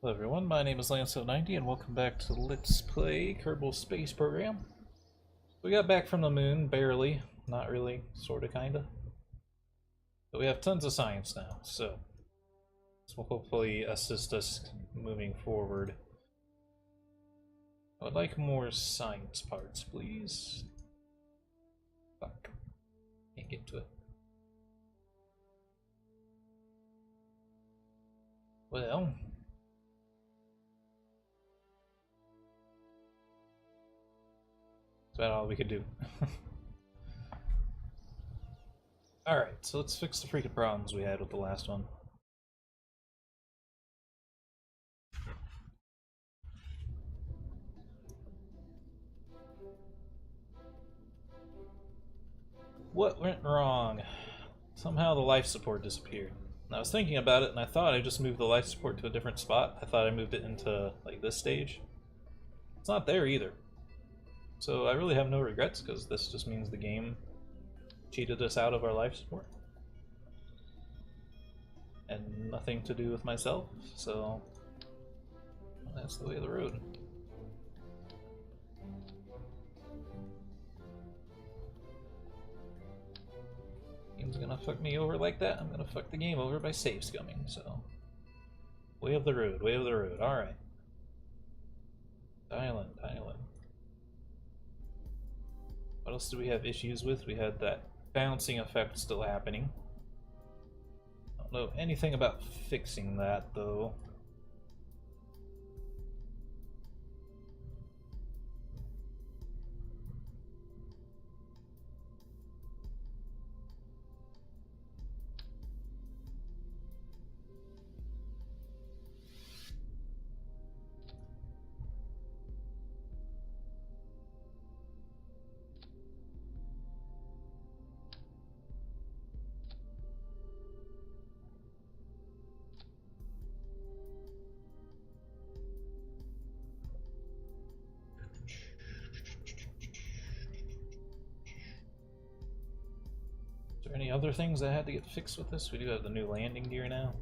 Hello everyone, my name is Lance090 and welcome back to Let's Play Kerbal Space Program. We got back from the moon, barely. Not really, sorta, kinda. But we have tons of science now, so this will hopefully assist us moving forward. I would like more science parts, please. Fuck. Can't get to it. Well... that's about all we could do. Alright, so let's fix the freaking problems we had with the last one. What went wrong? Somehow the life support disappeared. And I was thinking about it and I thought I just moved the life support to a different spot. I thought I moved it into, like, this stage. It's not there either. So I really have no regrets, because this just means the game cheated us out of our life support. And nothing to do with myself, so that's the way of the road. Game's gonna fuck me over like that, I'm gonna fuck the game over by save scumming, so... way of the road, alright. Dial in. What else do we have issues with? We had that bouncing effect still happening. I don't know anything about fixing that, though. Any other things that had to get fixed with this? We do have the new landing gear now.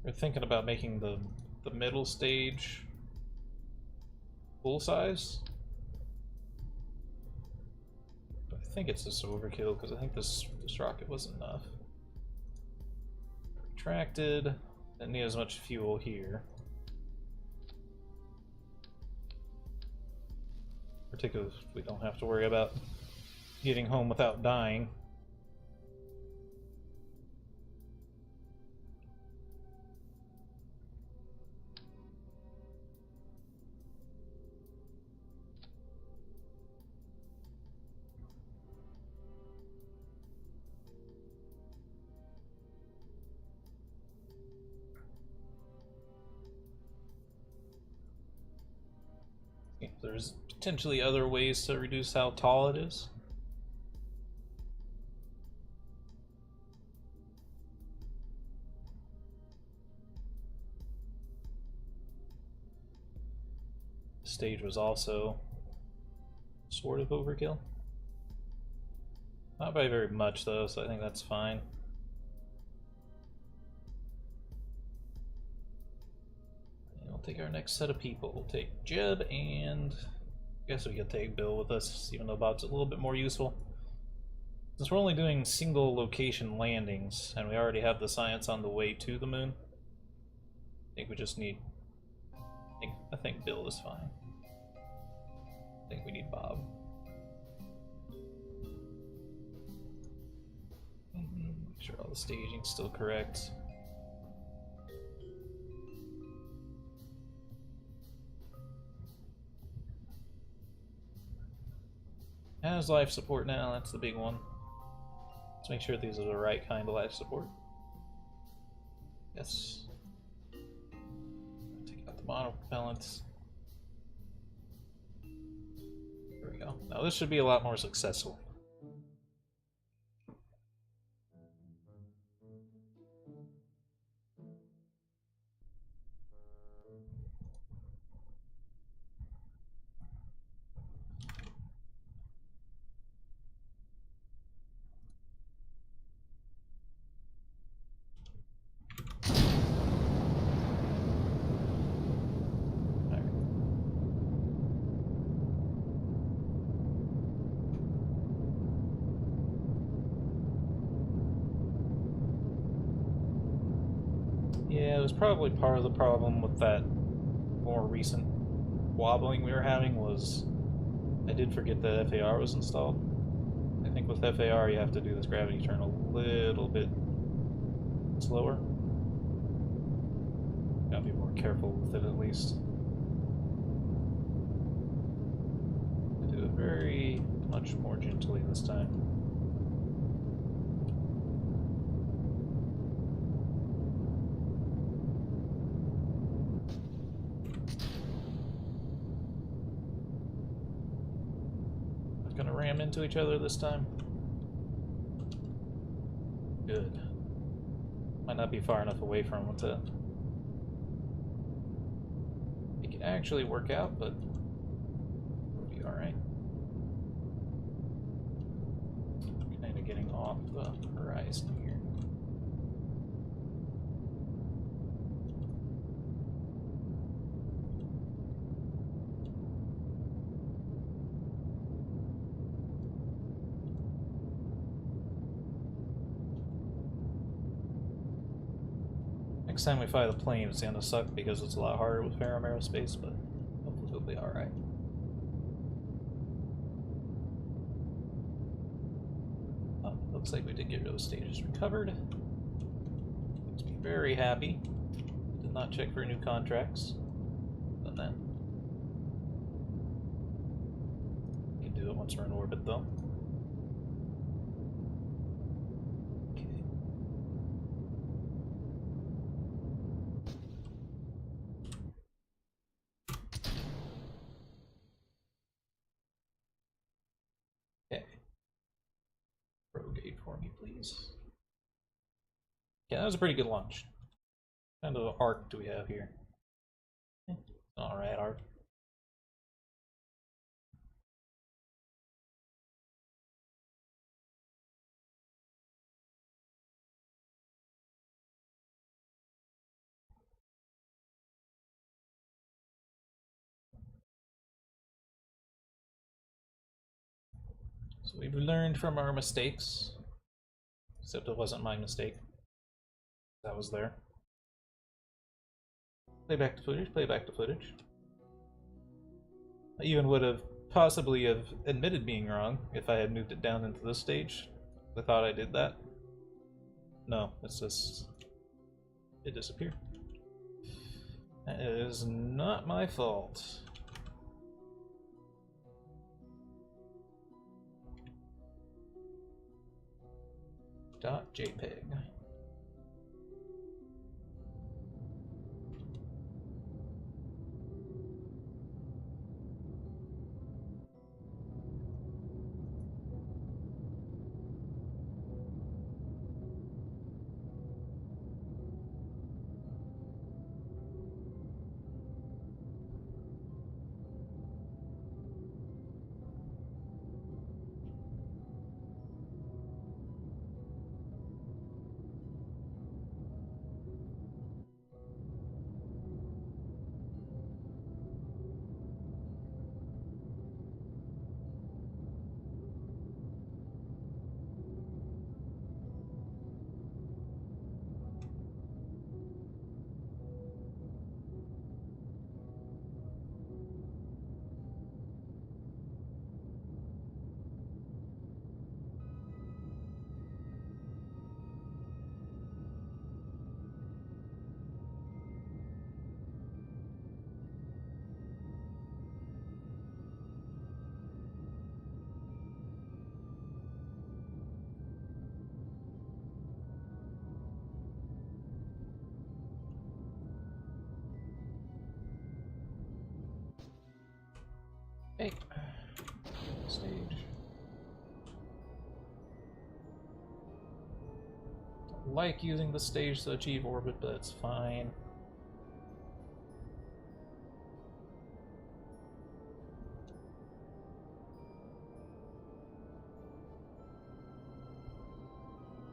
We're thinking about making the middle stage full size. I think it's just overkill because I think this rocket was enough. Retracted, didn't need as much fuel here. Particularly if we don't have to worry about getting home without dying. There's potentially other ways to reduce how tall it is. The stage was also sort of overkill. Not by very much though, so I think that's fine. We'll take our next set of people. We'll take Jeb, and I guess we could take Bill with us, even though Bob's a little bit more useful. Since we're only doing single location landings, and we already have the science on the way to the moon, I think we just need... I think Bill is fine. I think we need Bob. Make sure all the staging's still correct. Has life support now, that's the big one. Let's make sure these are the right kind of life support. Yes. Take out the monopropellants. There we go. Now this should be a lot more successful. Yeah, it was probably part of the problem with that more recent wobbling we were having was I did forget that FAR was installed. I think with FAR you have to do this gravity turn a little bit slower. Gotta be more careful with it at least. Do it very much more gently this time. Not gonna ram into each other this time. Good. Might not be far enough away from it to make it actually work out, but it'll be alright. Kinda getting off the horizon here. Next time we fly the plane, it's gonna suck because it's a lot harder with Ferrum Aerospace, but hopefully it'll be alright. Oh, looks like we did get those stages recovered. Makes me very happy. Did not check for new contracts. Done that. We can do it once we're in orbit, though. Okay. Rogate for me, please. Yeah, that was a pretty good launch. What kind of arc do we have here? Alright, arc. So we've learned from our mistakes. Except it wasn't my mistake. That was there. Play back the footage, play back the footage. I even would have possibly have admitted being wrong if I had moved it down into this stage. I thought I did that. No, it's just... it disappeared. That is not my fault. .jpeg. Hey, stage. Don't like using the stage to achieve orbit, but it's fine.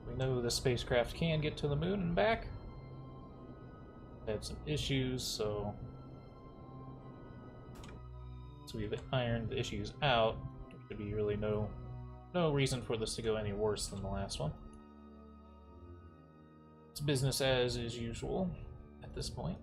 We know the spacecraft can get to the moon and back. Had some issues, so we've ironed the issues out. There should be really no reason for this to go any worse than the last one. It's business as is usual. this point.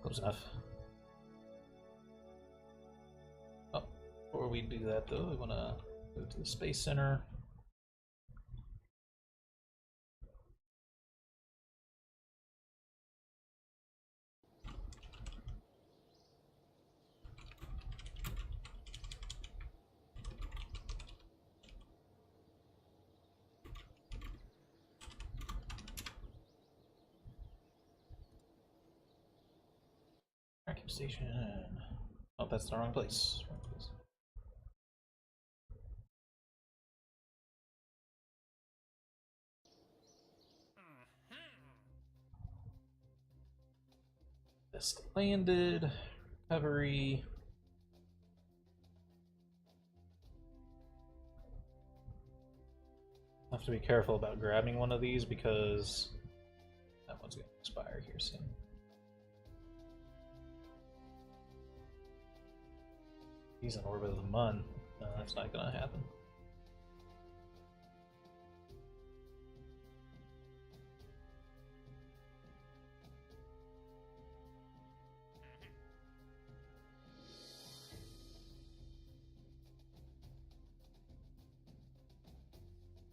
Close enough. Oh, before we do that though, we want to go to the Space Center. Vacuum station. Oh, that's the wrong place. Wrong place. Just landed. Recovery. I have to be careful about grabbing one of these because that one's going to expire here soon. He's in orbit of the Mun. No, that's not going to happen.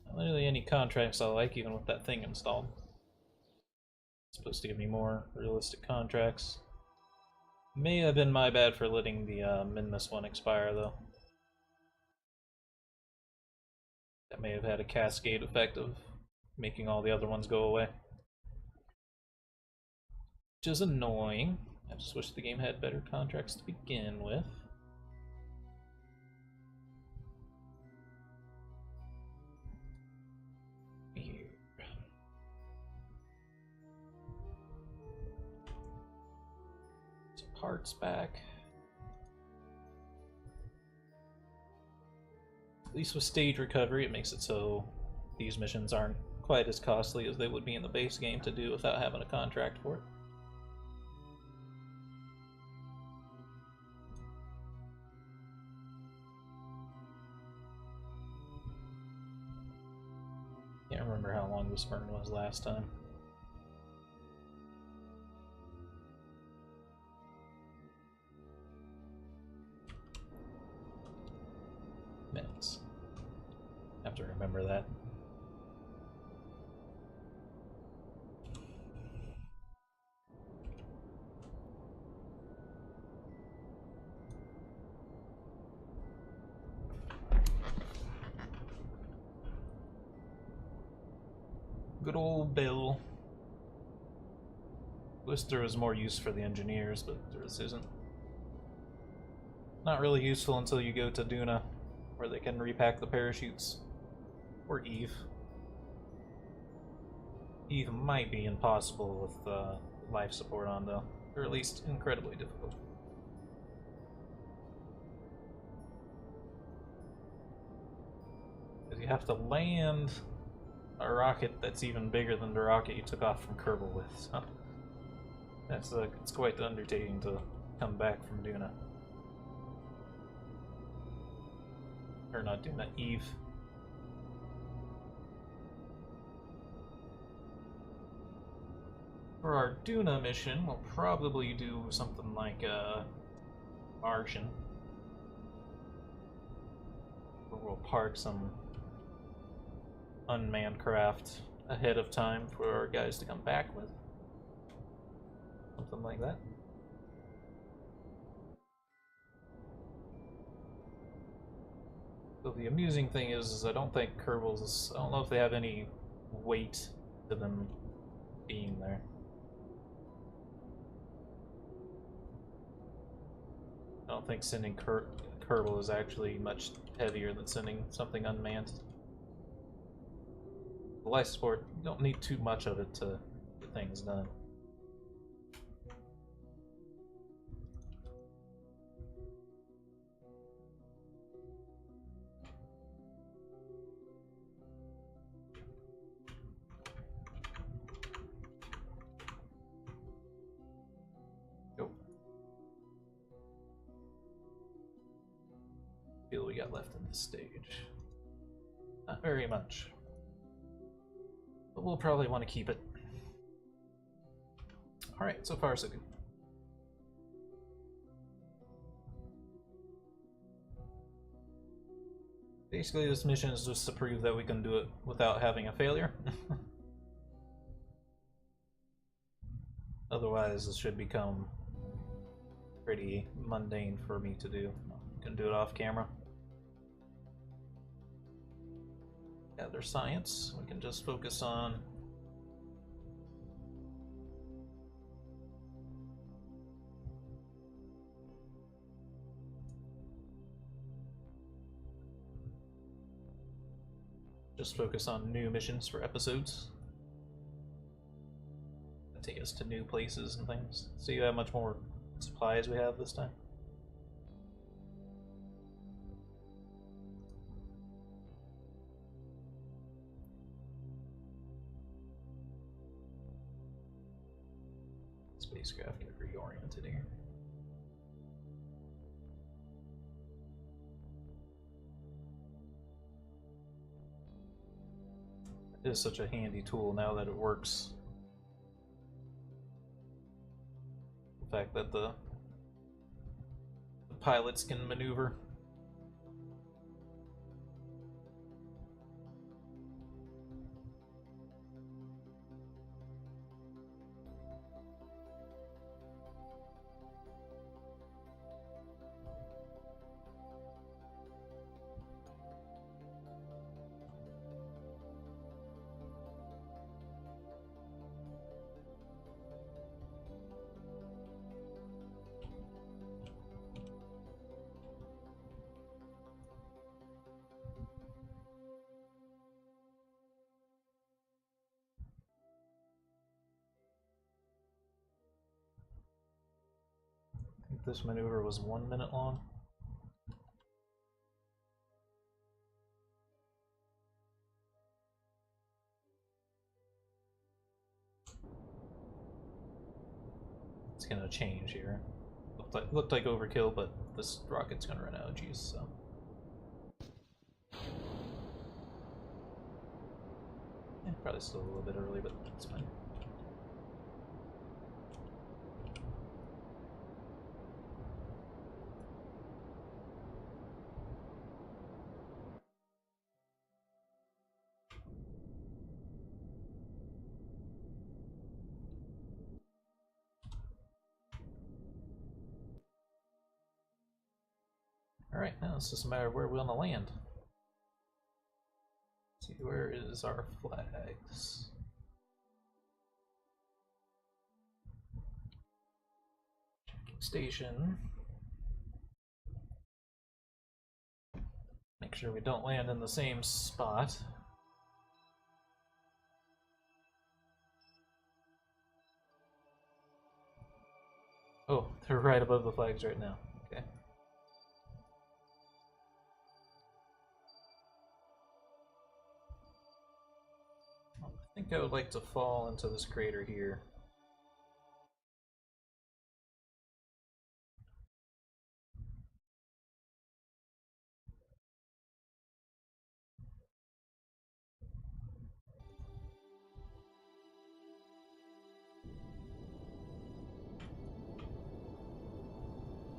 Not really any contracts I like, even with that thing installed. It's supposed to give me more realistic contracts. May have been my bad for letting the Minmus one expire, though. That may have had a cascade effect of making all the other ones go away. Which is annoying. I just wish the game had better contracts to begin with. Here. Some parts back. At least with stage recovery, it makes it so these missions aren't quite as costly as they would be in the base game to do without having a contract for it. Can't remember how long this burn was last time. Minutes. Have to remember that. Good old Bill. Wish there was more use for the engineers, but there isn't. Not really useful until you go to Duna, where they can repack the parachutes. Or Eve. Eve might be impossible with life support on, though. Or at least incredibly difficult. Because you have to land a rocket that's even bigger than the rocket you took off from Kerbal with, so that's it's quite the undertaking to come back from Duna. Or not Duna, Eve. For our Duna mission, we'll probably do something like Martian, where we'll park some unmanned craft ahead of time for our guys to come back with. Something like that. So the amusing thing is I don't think Kerbal's, I don't know if they have any weight to them being there. I don't think sending Kerbal is actually much heavier than sending something unmanned. The life support, you don't need too much of it to get things done. What we got left in this stage? Not very much, but we'll probably want to keep it. Alright, so far so good. Basically this mission is just to prove that we can do it without having a failure. Otherwise this should become pretty mundane for me to do. I can do it off camera. Gather science. We can just focus on new missions for episodes. That take us to new places and things. See how much more supplies we have this time. Spacecraft get reoriented here. It is such a handy tool now that it works. The fact that the pilots can maneuver. This maneuver was 1 minute long. It's gonna change here. Looked like overkill, but this rocket's gonna run out of juice, so. Yeah, probably still a little bit early, but it's fine. Alright, now it's just a matter of where we want to land. Let's see, where is our flags? Checking station. Make sure we don't land in the same spot. Oh, they're right above the flags right now. Okay. I think I would like to fall into this crater here.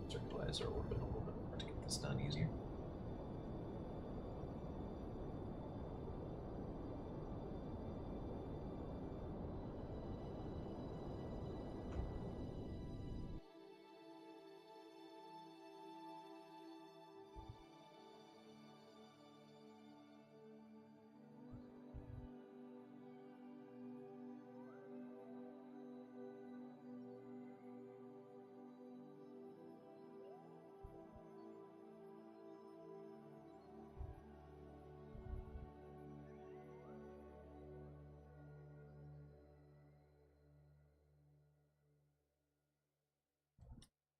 Circularize our orbit a little bit more to get this done easier.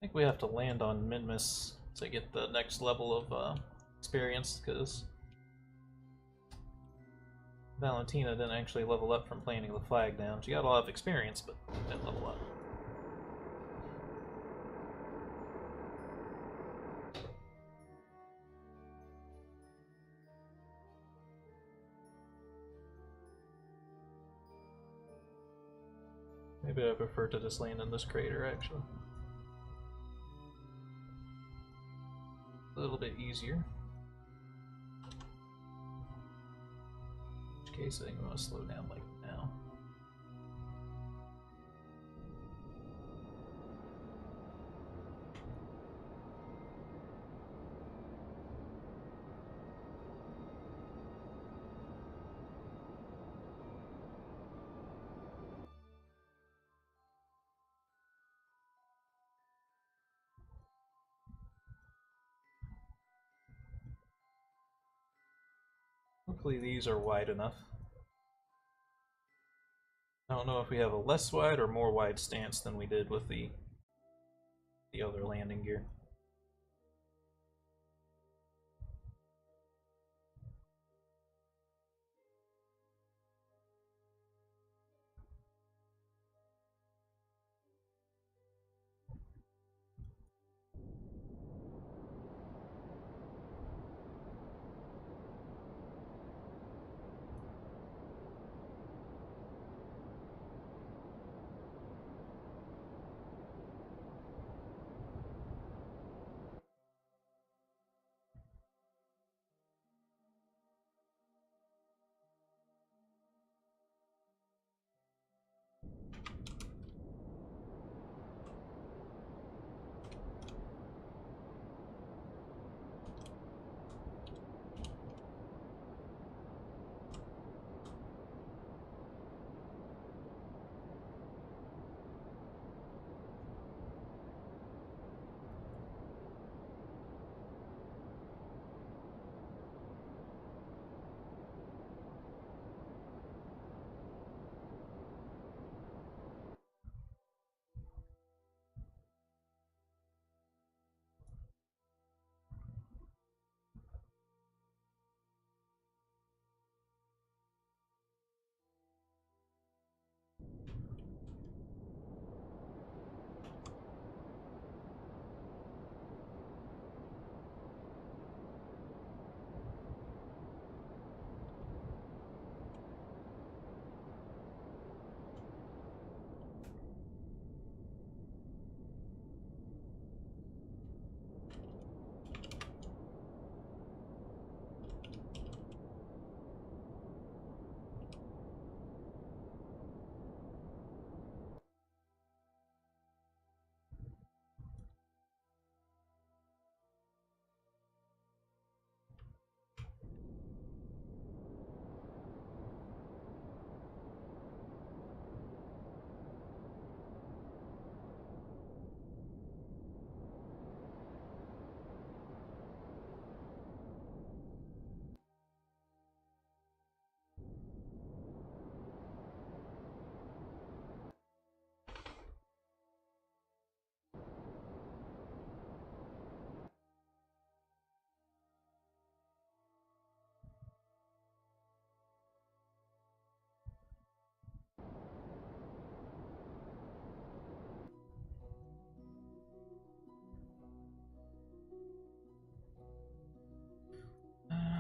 think we have to land on Minmus to get the next level of experience, because Valentina didn't actually level up from planting the flag down. She got a lot of experience, but didn't level up. Maybe I prefer to just land in this crater, actually. A little bit easier. In which case, I think I'm going to slow down like now. Hopefully these are wide enough. I don't know if we have a less wide or more wide stance than we did with the other landing gear.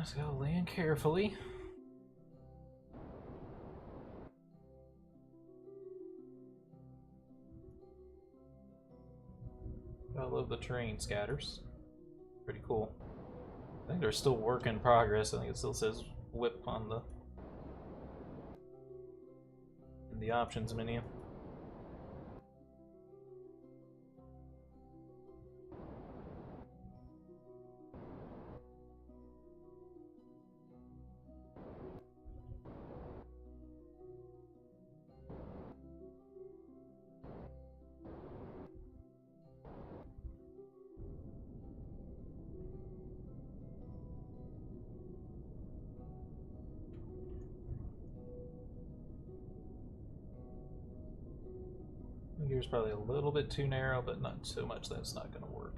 Just gotta land carefully. I love the terrain scatters. Pretty cool. I think they're still work in progress. I think it still says whip on the options menu. Here's probably a little bit too narrow, but not so much that it's not going to work.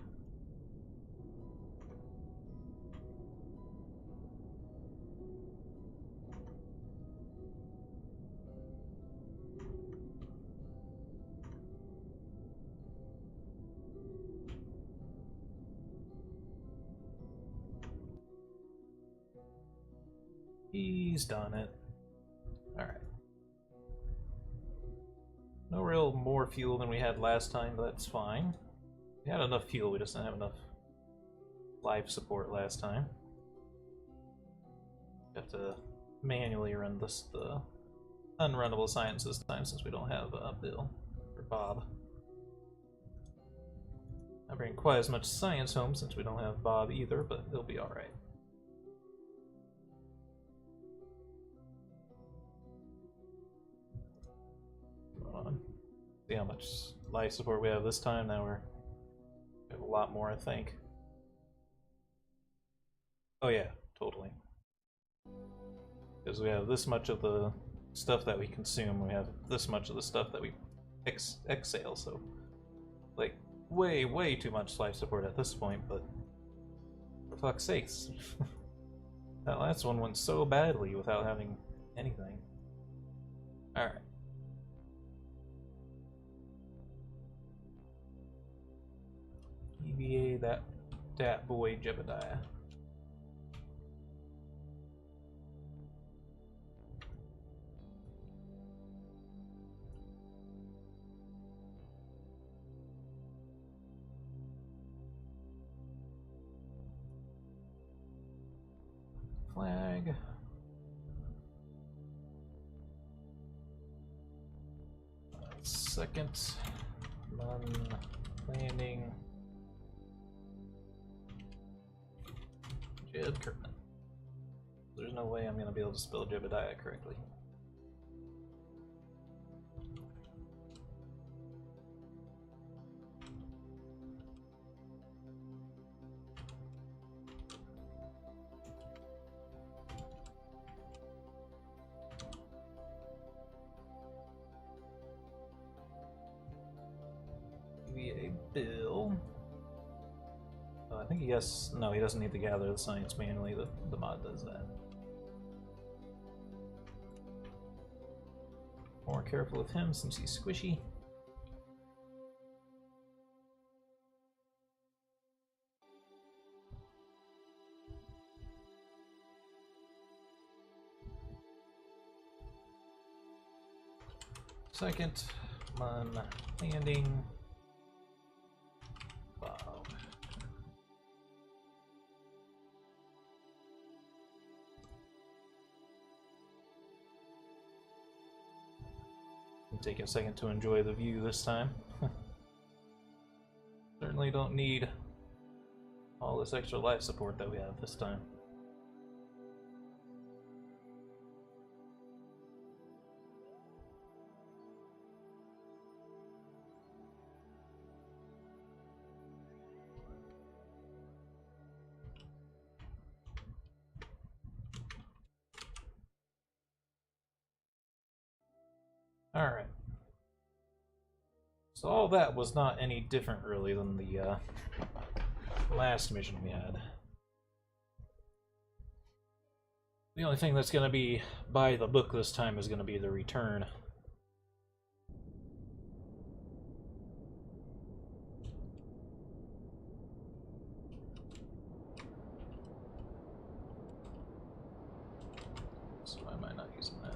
He's done it. Alright. No real more fuel than we had last time, but that's fine. We had enough fuel, we just didn't have enough life support last time. We have to manually run the unrunnable science this time since we don't have Bill or Bob. I bring quite as much science home since we don't have Bob either, but he'll be alright. See how much life support we have this time. Now we have a lot more, I think. Oh yeah, totally. Because we have this much of the stuff that we consume, we have this much of the stuff that we exhale, so like way too much life support at this point, but for fuck's sakes. That last one went so badly without having anything. Alright. EVA that boy Jebediah. Flag. Second. Landing. Jeb Kirkman. There's no way I'm going to be able to spell Jebediah correctly. EVA Bill. I think he has... No, he doesn't need to gather the science manually. The mod does that. More careful of him since he's squishy. Second, on landing. Take a second to enjoy the view this time. Certainly don't need all this extra life support that we have this time. Alright. So all that was not any different, really, than the last mission we had. The only thing that's going to be by the book this time is going to be the return. So why am I not using that?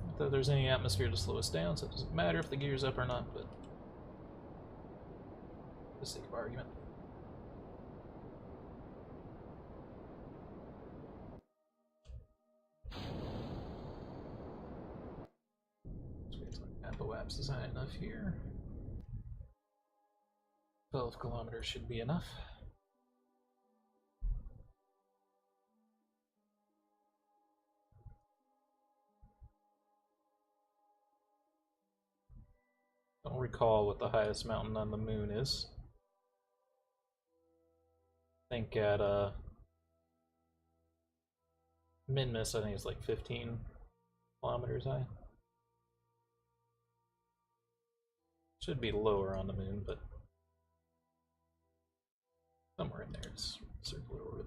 Not that there's any atmosphere to slow us down, so it doesn't matter if the gear's up or not, but for the sake of argument. Apoap's is high enough here. 12 kilometers should be enough. Don't recall what the highest mountain on the moon is. I think at Min-miss, I think, is like 15 kilometers high. Should be lower on the moon, but somewhere in there it's circular orbit.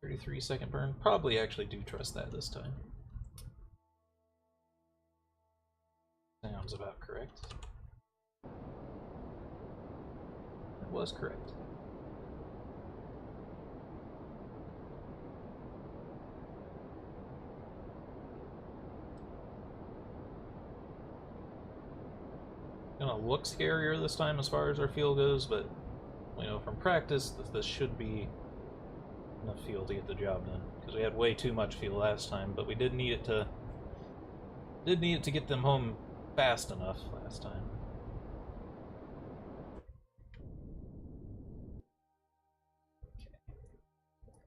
33-second burn. Probably actually do trust that this time. Sounds about correct. It was correct. Gonna look scarier this time as far as our fuel goes, but you know, from practice, this should be enough fuel to get the job done. Because we had way too much fuel last time, but we did need it to get them home fast enough last time. Okay.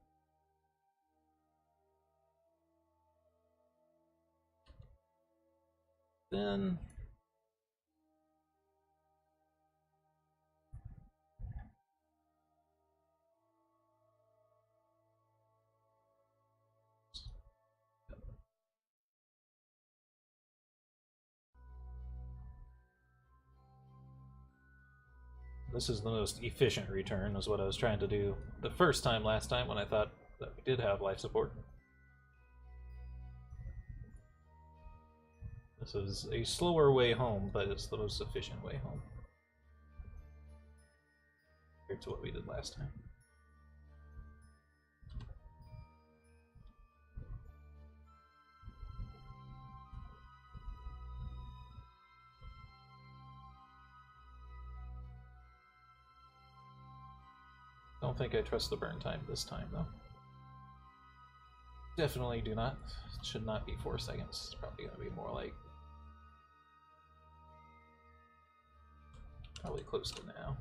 Then this is the most efficient return, is what I was trying to do the first time last time when I thought that we did have life support. This is a slower way home, but it's the most efficient way home compared to what we did last time. Don't think I trust the burn time this time, though. Definitely do not. It should not be 4 seconds. It's probably going to be more like... probably close to now.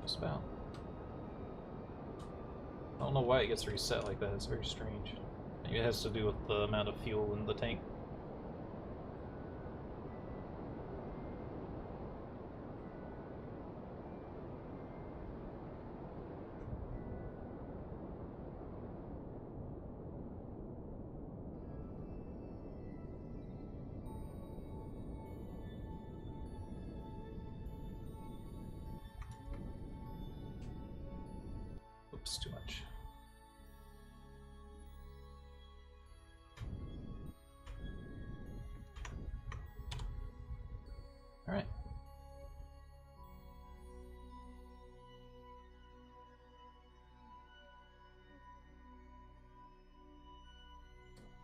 Just about. I don't know why it gets reset like that. It's very strange. Maybe it has to do with the amount of fuel in the tank. Oops, too much. All right.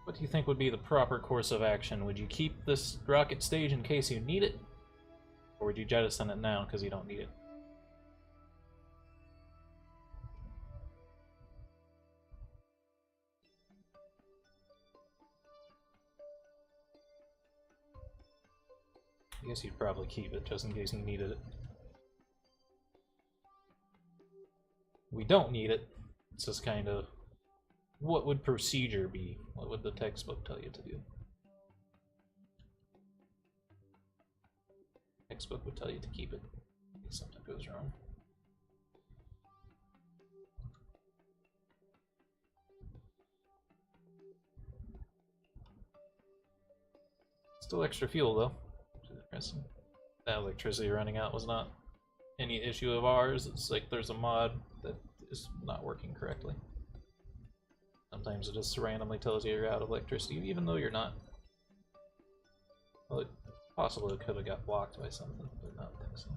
What do you think would be the proper course of action? Would you keep this rocket stage in case you need it? Or would you jettison it now because you don't need it? I guess you'd probably keep it just in case you needed it. We don't need it. It's just kind of, what would procedure be? What would the textbook tell you to do? Textbook would tell you to keep it if something goes wrong. Still extra fuel though, which is interesting. That electricity running out was not any issue of ours. It's like there's a mod that is not working correctly. Sometimes it just randomly tells you you're out of electricity, even though you're not. Well, it's possible it could have got blocked by something, but I don't think so.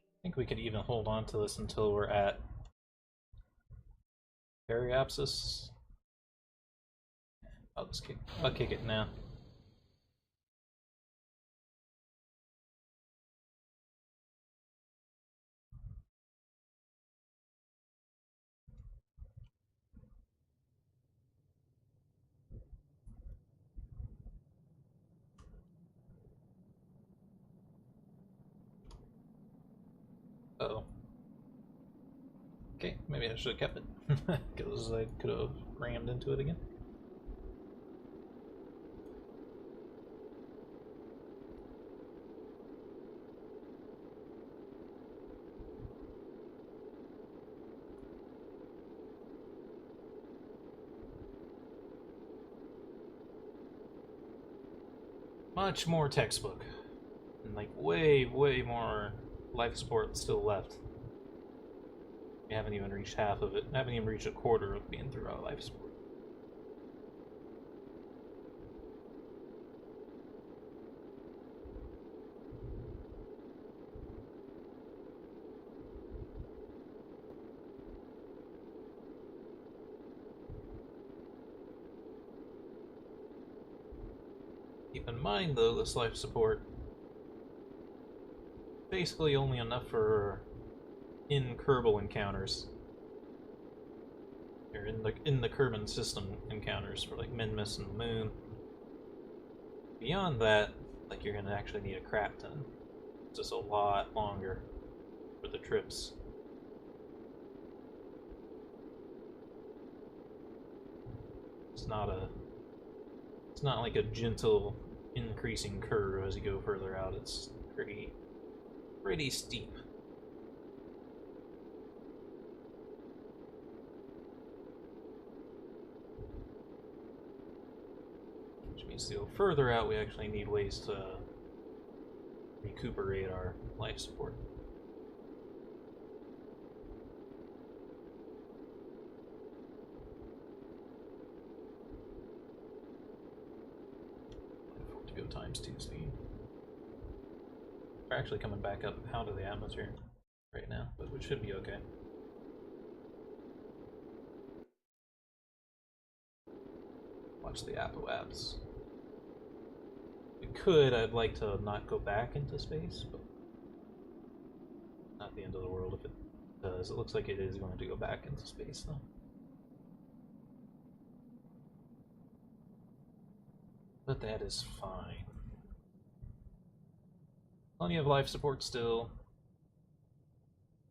I think we could even hold on to this until we're at Periapsis. I'll kick it now. Uh-oh. Okay, maybe I should have kept it, because I could have rammed into it again. Much more textbook. And like way more life support still left. We haven't even reached half of it. I haven't even reached a quarter of being through our life support. Keep in mind though, this life support basically only enough for in Kerbal encounters. Or in the Kerbal system encounters for like Minmus and the Moon. Beyond that, like you're gonna actually need a crap ton. It's just a lot longer for the trips. It's not like a gentle increasing curve as you go further out. It's pretty steep. Which means to go further out, we actually need ways to recuperate our life support. To go times 2 speed. We're actually coming back up out of the atmosphere right now, but we should be okay. Watch the apo-apps. We could, I'd like to not go back into space, but not the end of the world if it does. It looks like it is going to go back into space though. But that is fine. Plenty of life support still.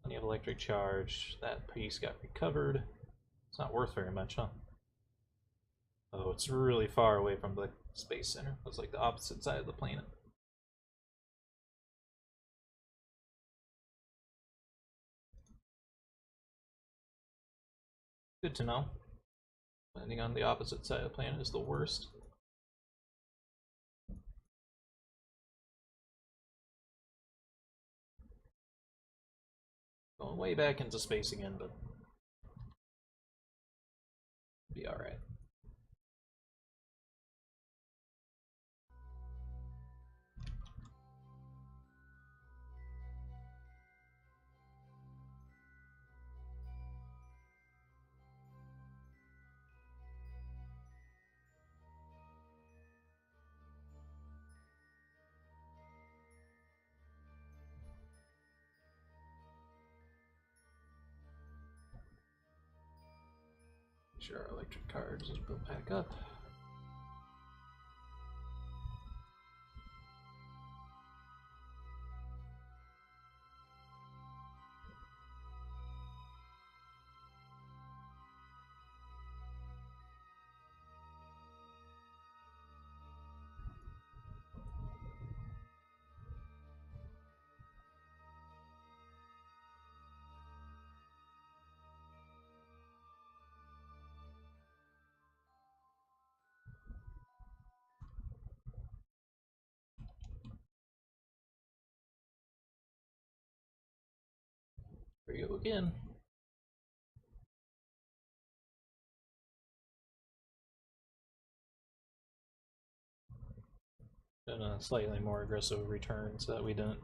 Plenty of electric charge. That piece got recovered. It's not worth very much, huh? Oh, it's really far away from the space center. It's like the opposite side of the planet. Good to know. Landing on the opposite side of the planet is the worst. Going way back into space again, but be alright. Sure, our electric cards is built back up. Here we go again. And a slightly more aggressive return so that we don't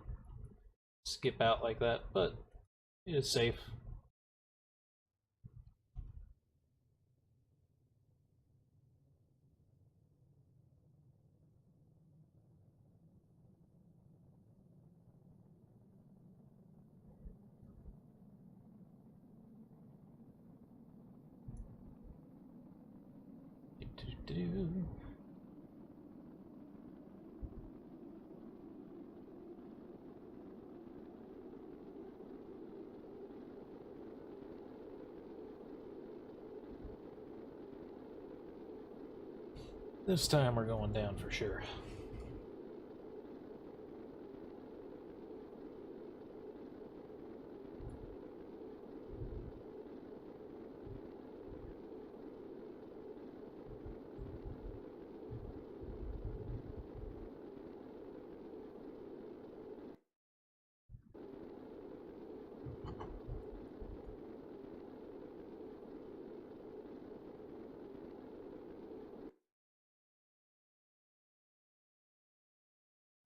skip out like that, but it is safe. This time we're going down for sure.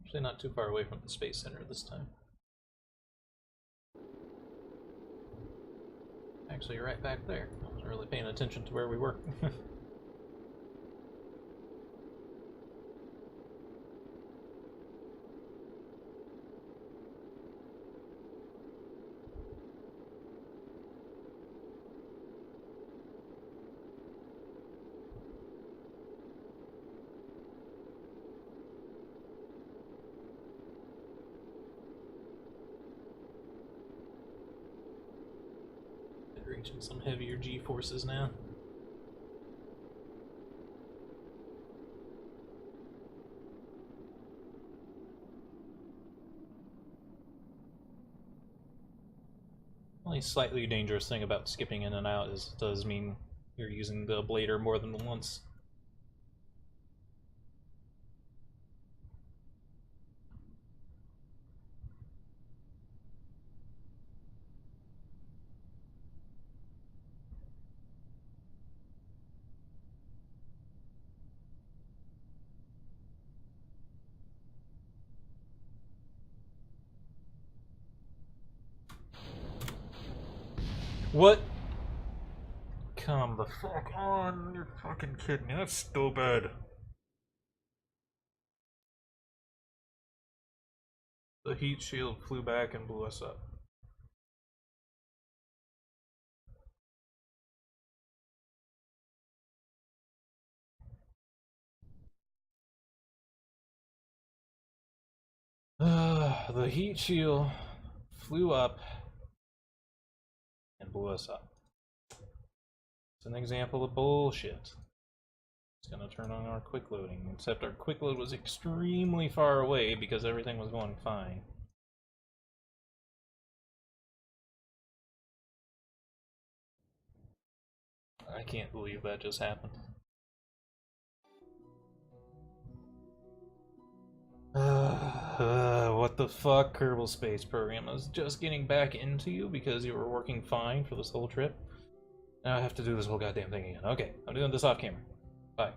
Actually not too far away from the Space Center this time. Actually, right back there. I wasn't really paying attention to where we were. Reaching some heavier G-forces now. Only slightly dangerous thing about skipping in and out is it does mean you're using the blader more than once. What? Come the fuck on, you're fucking kidding me, that's stupid. The heat shield flew back and blew us up. The heat shield flew up and blew us up. It's an example of bullshit. It's gonna turn on our quick loading, except our quick load was extremely far away because everything was going fine. I can't believe that just happened. What the fuck, Kerbal Space Program? I was just getting back into you because you were working fine for this whole trip. Now I have to do this whole goddamn thing again. Okay, I'm doing this off camera. Bye.